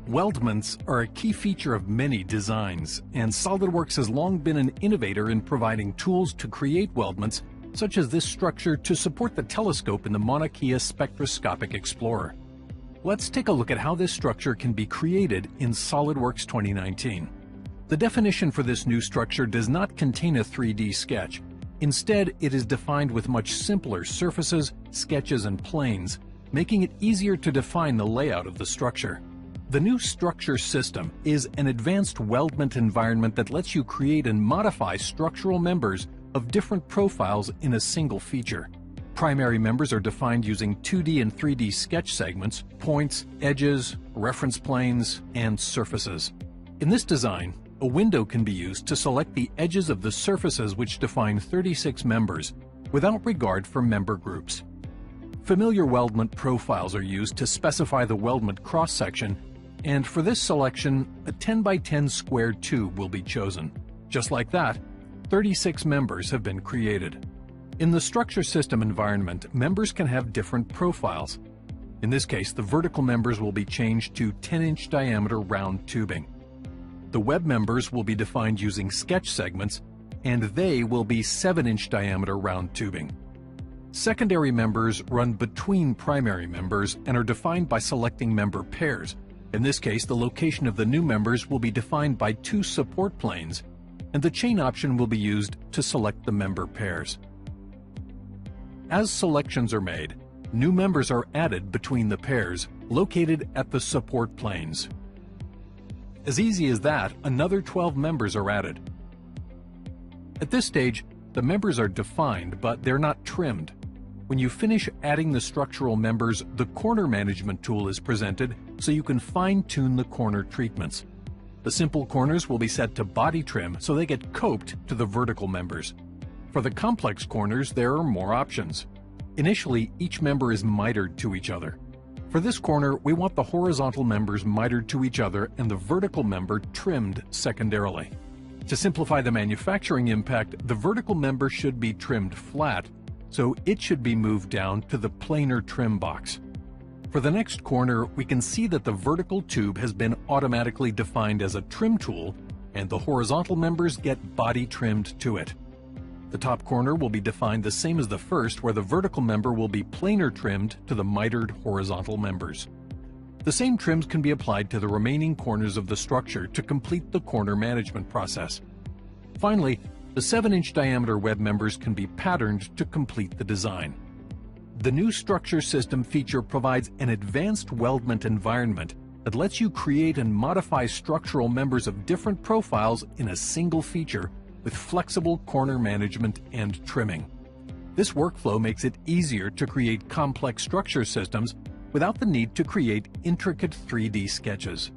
Weldments are a key feature of many designs, and SOLIDWORKS has long been an innovator in providing tools to create weldments, such as this structure to support the telescope in the Mauna Kea Spectroscopic Explorer. Let's take a look at how this structure can be created in SOLIDWORKS 2019. The definition for this new structure does not contain a 3D sketch. Instead, it is defined with much simpler surfaces, sketches, and planes, making it easier to define the layout of the structure. The new structure system is an advanced weldment environment that lets you create and modify structural members of different profiles in a single feature. Primary members are defined using 2D and 3D sketch segments, points, edges, reference planes, and surfaces. In this design, a window can be used to select the edges of the surfaces which define 36 members, without regard for member groups. Familiar weldment profiles are used to specify the weldment cross-section, and for this selection, a 10 by 10 square tube will be chosen. Just like that, 36 members have been created. In the structure system environment, members can have different profiles. In this case, the vertical members will be changed to 10-inch diameter round tubing. The web members will be defined using sketch segments, and they will be 7-inch diameter round tubing. Secondary members run between primary members and are defined by selecting member pairs. In this case, the location of the new members will be defined by 2 support planes, and the chain option will be used to select the member pairs. As selections are made, new members are added between the pairs located at the support planes. As easy as that, another 12 members are added. At this stage, the members are defined, but they're not trimmed. When you finish adding the structural members, the corner management tool is presented so you can fine-tune the corner treatments. The simple corners will be set to body trim so they get coped to the vertical members. For the complex corners, there are more options. Initially, each member is mitered to each other. For this corner, we want the horizontal members mitered to each other and the vertical member trimmed secondarily. To simplify the manufacturing impact, the vertical member should be trimmed flat, so it should be moved down to the planar trim box. For the next corner, we can see that the vertical tube has been automatically defined as a trim tool, and the horizontal members get body trimmed to it. The top corner will be defined the same as the first, where the vertical member will be planar trimmed to the mitered horizontal members. The same trims can be applied to the remaining corners of the structure to complete the corner management process. Finally, the 7-inch diameter web members can be patterned to complete the design. The new structure system feature provides an advanced weldment environment that lets you create and modify structural members of different profiles in a single feature with flexible corner management and trimming. This workflow makes it easier to create complex structure systems without the need to create intricate 3D sketches.